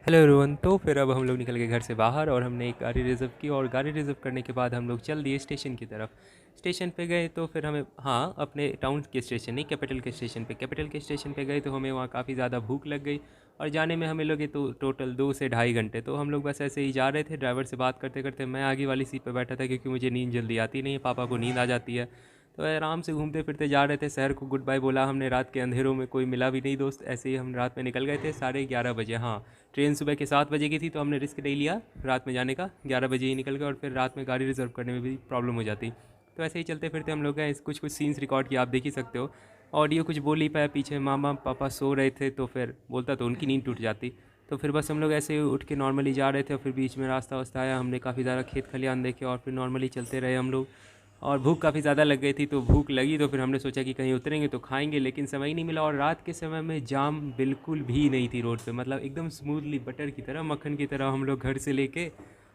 Hello everyone. तो फिर अब हम लोग निकल गए घर से बाहर और हमने एक गाड़ी रिज़र्व की और गाड़ी रिज़र्व करने के बाद हम लोग चल दिए स्टेशन की तरफ। स्टेशन पे गए तो फिर हमें अपने टाउन के स्टेशन नहीं, कैपिटल के स्टेशन पे गए तो हमें वहाँ काफ़ी ज़्यादा भूख लग गई और जाने में हमें लगे तो टोटल 2 से ढाई घंटे। तो हम लोग बस ऐसे ही जा रहे थे, ड्राइवर से बात करते करते। मैं आगे वाली सीट पर बैठा था क्योंकि मुझे नींद जल्दी आती नहीं है, पापा को नींद आ जाती है। तो आराम से घूमते फिरते जा रहे थे, शहर को गुड बाय बोला हमने। रात के अंधेरों में कोई मिला भी नहीं दोस्त, ऐसे ही हम रात में निकल गए थे 11:30 बजे। ट्रेन सुबह के 7 बजे की थी तो हमने रिस्क नहीं लिया रात में जाने का, 11 बजे ही निकल गए और फिर रात में गाड़ी रिजर्व करने में भी प्रॉब्लम हो जाती। तो ऐसे ही चलते फिरते हम लोग गए, कुछ कुछ सीन्स रिकॉर्ड किया, आप देख ही सकते हो। ऑडियो कुछ बोल ही पाया, पीछे मामा पापा सो रहे थे तो फिर बोलता तो उनकी नींद टूट जाती। तो फिर बस हम लोग ऐसे ही उठ के नॉर्मली जा रहे थे और फिर बीच में रास्ता वास्ता आया, हमने काफ़ी ज़्यादा खेत खलियान देखे और फिर नॉर्मली चलते रहे हम लोग। और भूख काफ़ी ज़्यादा लग गई थी तो भूख लगी तो फिर हमने सोचा कि कहीं उतरेंगे तो खाएंगे, लेकिन समय ही नहीं मिला। और रात के समय में जाम बिल्कुल भी नहीं थी रोड पे, मतलब एकदम स्मूथली बटर की तरह, मक्खन की तरह हम लोग घर से लेके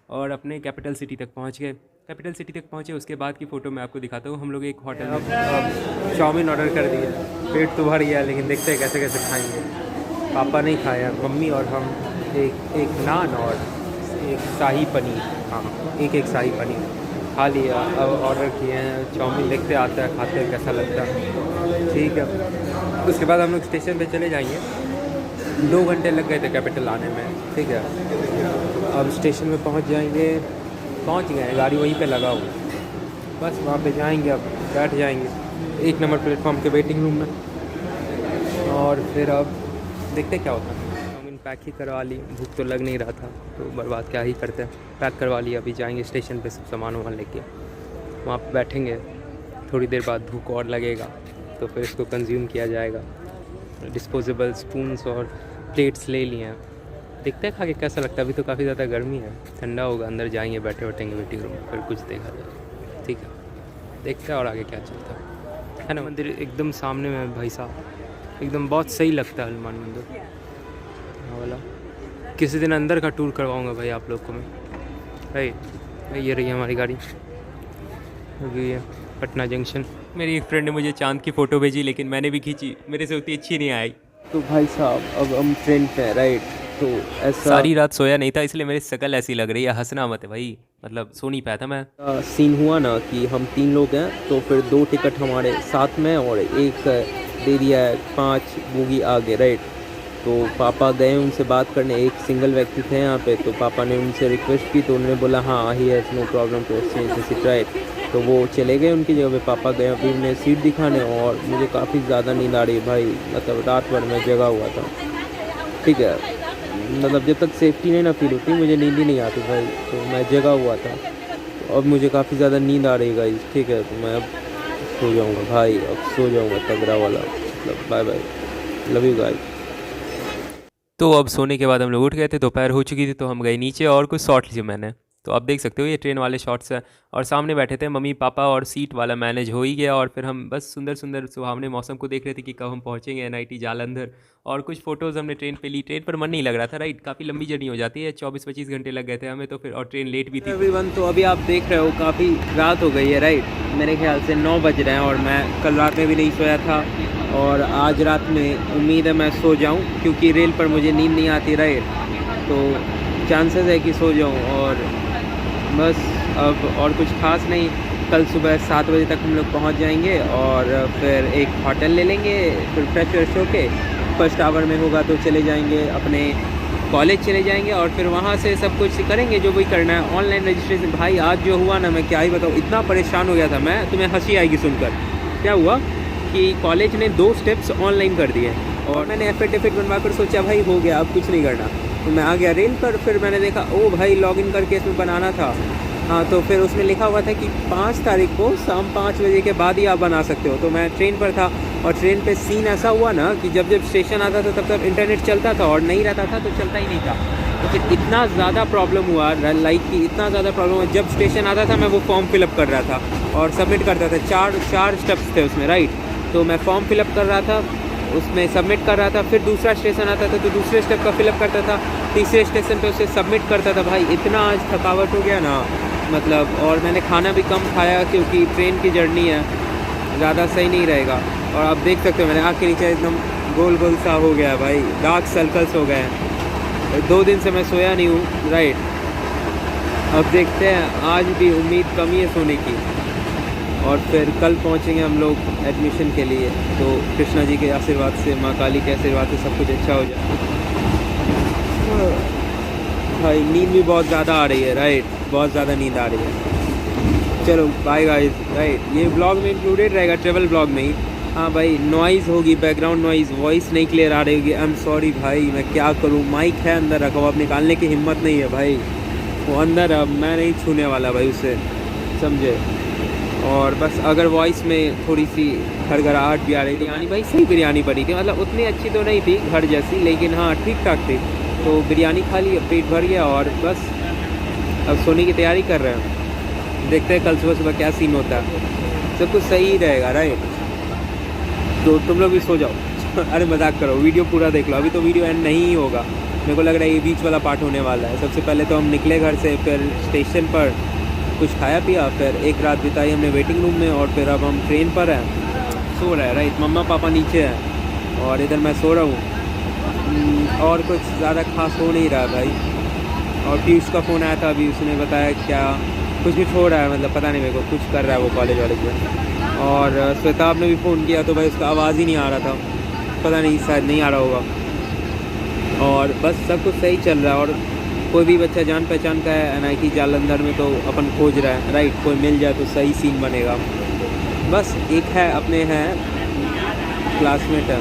और अपने कैपिटल सिटी तक पहुंच गए। कैपिटल सिटी तक पहुंचे, उसके बाद की फ़ोटो मैं आपको दिखाता हूँ। हम लोग एक होटल में अब चाउमीन ऑर्डर कर दिया, पेट तो भर गया लेकिन देखते हैं कैसे कैसे खाएंगे। पापा नहीं खाया, मम्मी और हम। एक एक नान और एक शाही पनीर, एक एक शाही पनीर खा लिया। अब ऑर्डर किए हैं चाउमीन, देखते आता है खाते हैं कैसा लगता है। ठीक है, उसके बाद हम लोग स्टेशन पे चले जाएंगे। 2 घंटे लग गए थे कैपिटल आने में, ठीक है। अब स्टेशन में पहुंच जाएंगे, पहुंच गए, गाड़ी वहीं पे लगा हुआ, बस वहाँ पे जाएंगे, अब बैठ जाएंगे 1 नंबर प्लेटफॉर्म के वेटिंग रूम में और फिर अब देखते क्या होता है। चाउमीन पैक ही करवा ली, भूख तो लग नहीं रहा था तो बर्बाद क्या ही करते हैं, पैक करवा लिया। अभी जाएंगे स्टेशन पे सब सामान वामान लेके, वहाँ पे बैठेंगे। थोड़ी देर बाद भूख और लगेगा तो फिर इसको कंज्यूम किया जाएगा। डिस्पोजेबल स्पून्स और प्लेट्स ले लिए हैं, देखते हैं खा के कैसा लगता है। अभी तो काफ़ी ज़्यादा गर्मी है, ठंडा होगा, अंदर जाएंगे, बैठे बैठेंगे वेटिंग रूम में, फिर कुछ देखा जाएगा। ठीक है, देखते हैं और आगे क्या चलता है ना। मंदिर एकदम सामने में भाई साहब, एकदम बहुत सही लगता है हनुमान मंदिर वाला। किसी दिन अंदर का टूर करवाऊंगा भाई आप लोग को मैं। भाई ये रही हमारी गाड़ी, अभी ये पटना जंक्शन। मेरी एक फ्रेंड ने मुझे चांद की फ़ोटो भेजी लेकिन मैंने भी खींची, मेरे से उतनी अच्छी नहीं आई। तो भाई साहब अब हम ट्रेन पे हैं, राइट। तो ऐसा सारी रात सोया नहीं था इसलिए मेरी शक्ल ऐसी लग रही है, हंसना मत है भाई, मतलब सो नहीं पाया था मैं। सीन हुआ ना कि हम 3 लोग हैं तो फिर 2 टिकट हमारे साथ में और एक दे दिया है 5 बोगी आगे, राइट। तो पापा गए उनसे बात करने, एक सिंगल व्यक्ति थे यहाँ पे, तो पापा ने उनसे रिक्वेस्ट की तो उन्होंने बोला हाँ ही है, no problem to exchange the seat, right. तो वो चले गए उनकी जगह पे, पापा गए अभी उन्हें सीट दिखाने और मुझे काफ़ी ज़्यादा नींद आ रही है भाई, मतलब रात भर में जगा हुआ था, ठीक है। मतलब जब तक सेफ्टी नहीं ना फील होती मुझे नींद ही नहीं आती भाई, तो मैं जगा हुआ था। तो अब मुझे काफ़ी ज़्यादा नींद आ रही है गाइस, ठीक है। तो मैं अब सो जाऊँगा भाई, अब सो जाऊँगा तगड़ा वाला, मतलब bye bye, love you guys. तो अब सोने के बाद हम लोग उठ गए थे, दोपहर हो चुकी थी तो हम गए नीचे और कुछ शॉट लिए मैंने। तो आप देख सकते हो ये ट्रेन वाले शॉट्स हैं और सामने बैठे थे मम्मी पापा और सीट वाला मैनेज हो ही गया और फिर हम बस सुंदर सुंदर सुहावने मौसम को देख रहे थे कि कब हम पहुंचेंगे एनआईटी जालंधर। और कुछ फ़ोटोज़ हमने ट्रेन पे ली। ट्रेन पर मन नहीं लग रहा था, राइट, काफ़ी लंबी जर्नी हो जाती है, 24-25 घंटे लग गए थे हमें तो फिर, और ट्रेन लेट भी थी। एवरीवन, तो अभी आप देख रहे हो काफ़ी रात हो गई है, राइट। मेरे ख्याल से 9 बज रहे हैं और मैं कल रात में भी नहीं सोया था और आज रात में उम्मीद है मैं सो जाऊं क्योंकि रेल पर मुझे नींद नहीं आती, राइट। तो चांसेस है कि सो जाऊं और बस अब और कुछ खास नहीं। कल सुबह 7 बजे तक हम लोग पहुंच जाएंगे और फिर एक होटल ले लेंगे, फिर फ्रेश व्रेश होके फर्स्ट आवर में होगा तो चले जाएंगे अपने कॉलेज, चले जाएंगे और फिर वहाँ से सब कुछ करेंगे जो भी करना है। ऑनलाइन रजिस्ट्रेशन भाई आज जो हुआ ना, मैं क्या ही बताऊँ, इतना परेशान हो गया था मैं, तुम्हें हंसी आएगी सुनकर। क्या हुआ कि कॉलेज ने 2 स्टेप्स ऑनलाइन कर दिए और मैंने एफिडेविट बनवा कर सोचा भाई हो गया अब कुछ नहीं करना, तो मैं आ गया रेल पर। फिर मैंने देखा ओ भाई लॉगिन करके इसमें बनाना था, हाँ। तो फिर उसमें लिखा हुआ था कि 5 तारीख को शाम 5 बजे के बाद ही आप बना सकते हो। तो मैं ट्रेन पर था और ट्रेन पे सीन ऐसा हुआ ना कि जब जब स्टेशन आता था तब तब इंटरनेट चलता था और नहीं रहता था तो चलता ही नहीं था। तो फिर इतना ज़्यादा प्रॉब्लम हुआ, लाइक कि इतना ज़्यादा प्रॉब्लम हुआ, जब स्टेशन आता था मैं वो फॉर्म फिलअप कर रहा था और सबमिट करता था। चार स्टेप्स थे उसमें, राइट। तो मैं फॉर्म फिलअप कर रहा था, उसमें सबमिट कर रहा था, फिर दूसरा स्टेशन आता था तो दूसरे स्टेप का फिलअप करता था, तीसरे स्टेशन पे उसे सबमिट करता था। भाई इतना आज थकावट हो गया ना, मतलब। और मैंने खाना भी कम खाया क्योंकि ट्रेन की जर्नी है, ज़्यादा सही नहीं रहेगा। और आप देख सकते हो मेरे आँख के नीचे एकदम गोल गोल सा हो गया है भाई, डार्क सर्कल्स हो गए हैं। 2 दिन से मैं सोया नहीं हूँ, राइट। अब देखते हैं, आज भी उम्मीद कम ही है सोने की। और फिर कल पहुँचेंगे हम लोग एडमिशन के लिए। तो कृष्णा जी के आशीर्वाद से, माँ काली के आशीर्वाद से सब कुछ अच्छा हो जाए। भाई नींद भी बहुत ज़्यादा आ रही है, राइट, बहुत ज़्यादा नींद आ रही है। चलो बाय गाइस, राइट। ये ब्लॉग में इंक्लूडेड रहेगा, ट्रेवल ब्लॉग में ही। हाँ भाई, नॉइज़ होगी, बैकग्राउंड नॉइज़, वॉइस नहीं क्लियर आ रही होगी। आई एम सॉरी भाई, मैं क्या करूँ। माइक है अंदर रखा हुआ, अब निकालने की हिम्मत नहीं है भाई। वो अंदर, अब मैं नहीं छूने वाला भाई उसे, समझे। और बस अगर वॉइस में थोड़ी सी खड़खड़ाहट भी आ रही थी। बिरयानी भाई सही बिरयानी बनी थी, मतलब उतनी अच्छी तो नहीं थी घर जैसी, लेकिन हाँ ठीक ठाक थी। तो बिरयानी खा ली, पेट भर गया और बस अब सोने की तैयारी कर रहे हैं। देखते हैं कल सुबह सुबह क्या सीन होता है। सब कुछ सही रहेगा, राइट। तो तुम लोग भी सो जाओ। अरे मजाक करो, वीडियो पूरा देख लो। अभी तो वीडियो एंड नहीं होगा, मेरे को लग रहा है ये बीच वाला पार्ट होने वाला है। सबसे पहले तो हम निकले घर से, फिर स्टेशन पर कुछ खाया पिया, फिर एक रात बिताई हमने वेटिंग रूम में, और फिर अब हम ट्रेन पर हैं, सो रहा है, राइट। मम्मा पापा नीचे हैं और इधर मैं सो रहा हूँ। और कुछ ज़्यादा खास हो नहीं रहा भाई। और पीयूष का फ़ोन आया था अभी, उसने बताया क्या कुछ हो रहा है, मतलब पता नहीं मेरे को, कुछ कर रहा है वो कॉलेज वाले में। और श्वेताब ने भी फ़ोन किया तो भाई उसका आवाज़ ही नहीं आ रहा था, पता नहीं शायद नहीं आ रहा होगा। और बस सब कुछ सही चल रहा है। और कोई भी बच्चा जान पहचान का है NIT जालंधर में तो अपन खोज रहा है, राइट। कोई मिल जाए तो सही सीन बनेगा। बस एक है, अपने हैं क्लासमेट है,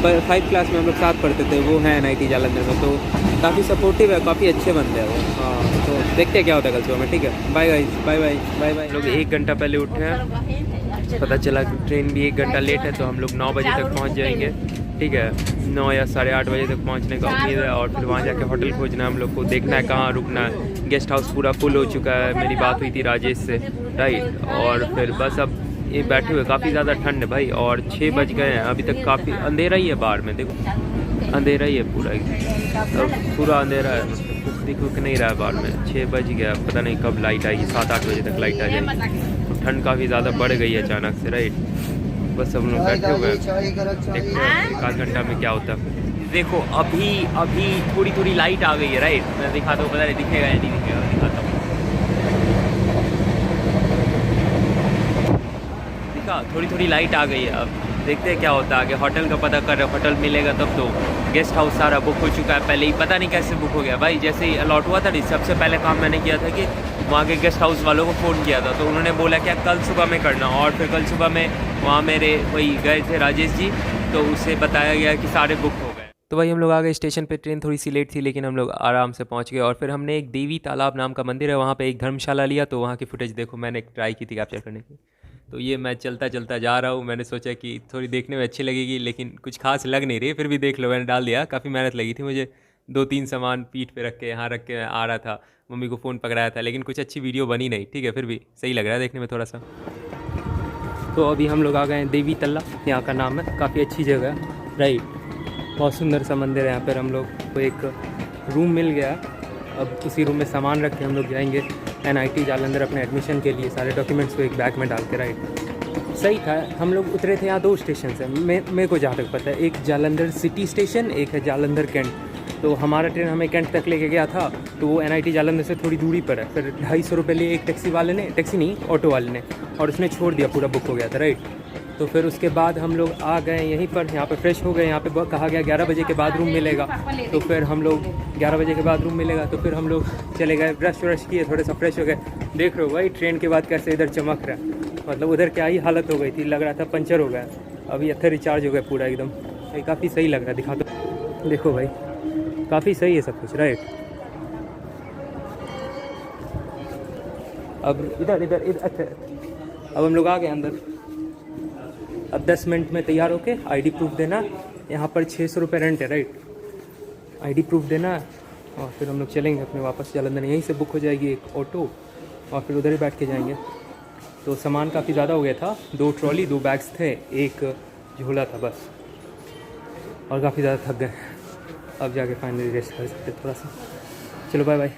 पर 5 क्लास में हम लोग साथ पढ़ते थे, वो है NIT जालंधर में, तो काफ़ी सपोर्टिव है, काफ़ी अच्छे बंदे हैं वो। हाँ, तो देखते हैं क्या होता है कल सुबह में, ठीक है। Bye guys, bye bye bye bye. लोग 1 घंटा पहले उठे हैं, पता चला कि ट्रेन भी 1 घंटा लेट है, तो हम लोग 9 बजे तक पहुंच जाएंगे, ठीक है। 9 या 8:30 बजे तक पहुंचने का उम्मीद है। और फिर वहां जाके होटल खोजना है हम लोग को, देखना है कहाँ रुकना है। गेस्ट हाउस पूरा फुल हो चुका है, मेरी बात हुई थी राजेश से, राइट। और फिर बस अब ये बैठे हुए, काफ़ी ज़्यादा ठंड है भाई, और 6 बज गए हैं, अभी तक काफ़ी अंधेरा ही है बाहर में, देखो अंधेरा ही है पूरा, पूरा अंधेरा है, मतलब दिख नहीं रहा है बाहर में। 6 बज गया, पता नहीं कब लाइट आएगी, 7-8 बजे तक लाइट आ जाएगी। तो ठंड काफ़ी ज़्यादा बढ़ गई है अचानक से, राइट। बस सब लोग बैठे हुए हैं, देखते हैं 1 घंटा में क्या होता है। देखो अभी थोड़ी लाइट आ गई है, राइट। मैं दिखाता हूँ, पता नहीं दिखेगा या नहीं दिखेगा, दिखाता हूँ। दिखा, थोड़ी लाइट आ गई है। अब देखते हैं क्या होता है आगे। होटल का पता कर रहे, होटल मिलेगा तब तो। गेस्ट हाउस सारा बुक हो चुका है पहले ही, पता नहीं कैसे बुक हो गया भाई। जैसे ही अलॉट हुआ था, सबसे पहले काम मैंने किया था कि वहाँ के गेस्ट हाउस वालों को फ़ोन किया था, तो उन्होंने बोला कि कल सुबह में करना। और फिर कल सुबह में वहाँ मेरे वही गए थे राजेश जी, तो उससे बताया गया कि सारे बुक हो गए। तो भाई हम लोग आ गए स्टेशन पे। ट्रेन थोड़ी सी लेट थी, लेकिन हम लोग आराम से पहुँच गए। और फिर हमने एक देवी तालाब नाम का मंदिर है, वहाँ पे एक धर्मशाला लिया, तो वहाँ की फुटेज देखो, मैंने ट्राई की थी कैप्चर करने की। तो ये मैं चलता जा रहा हूँ, मैंने सोचा कि थोड़ी देखने में अच्छी लगेगी, लेकिन कुछ खास लग नहीं रही, फिर भी देख लो, मैंने डाल दिया। काफ़ी मेहनत लगी थी मुझे, 2-3 सामान पीठ पे रख के यहाँ रख के आ रहा था, मम्मी को फ़ोन पकड़ाया था, लेकिन कुछ अच्छी वीडियो बनी नहीं, ठीक है। फिर भी सही लग रहा है देखने में थोड़ा सा। तो अभी हम लोग आ गए हैं देवी तल्ला, यहाँ का नाम है, काफ़ी अच्छी जगह है, राइट। बहुत सुंदर सा मंदिर है। यहाँ पर हम लोग को एक रूम मिल गया, अब उसी रूम में सामान रख के हम लोग जाएंगे NIT जालंधर अपने एडमिशन के लिए, सारे डॉक्यूमेंट्स को एक बैग में डाल के, राइट। सही था, हम लोग उतरे थे यहाँ 2 स्टेशन से, मेरे को जहाँ तक पता है, एक जालंधर सिटी स्टेशन, एक है जालंधर कैंट। तो हमारा ट्रेन हमें कैंट तक लेके गया था, तो वो NIT जालंधर से थोड़ी दूरी पर है। फिर 250 रुपये लिए एक टैक्सी वाले ने, टैक्सी नहीं ऑटो वाले ने, और उसने छोड़ दिया, पूरा बुक हो गया था, राइट। तो फिर उसके बाद हम लोग आ गए यहीं पर, यहाँ पे फ्रेश हो गए। यहाँ पे कहा गया 11 बजे के बाद रूम मिलेगा, तो फिर हम लोग 11 बजे के बाद रूम मिलेगा, तो फिर हम लोग चले गए, ब्रश व्रश किए, थोड़े सा फ्रेश हो गए। देख रहे हो भाई ट्रेन के बाद कैसे इधर चमक रहा है, मतलब उधर क्या ही हालत हो गई थी, लग रहा था पंचर हो गया। अभी अच्छा रिचार्ज हो गया पूरा एकदम, काफ़ी सही लग रहा है। दिखा दो, देखो भाई काफ़ी सही है सब कुछ, राइट। अब इधर अच्छा, अब हम लोग आ गए अंदर। अब 10 मिनट में तैयार होके ID प्रूफ देना, यहाँ पर 600 रुपये रेंट है, राइट। ID प्रूफ देना, और फिर हम लोग चलेंगे अपने वापस जालंधर। यहीं से बुक हो जाएगी एक ऑटो, और फिर उधर ही बैठ के जाएंगे। तो सामान काफ़ी ज़्यादा हो गया था, 2 ट्रॉली 2 बैग्स थे, एक झोला था बस, और काफ़ी ज़्यादा थक गए। अब जाके फाइनली रेस्ट कर सकते थोड़ा सा। चलो बाय बाय।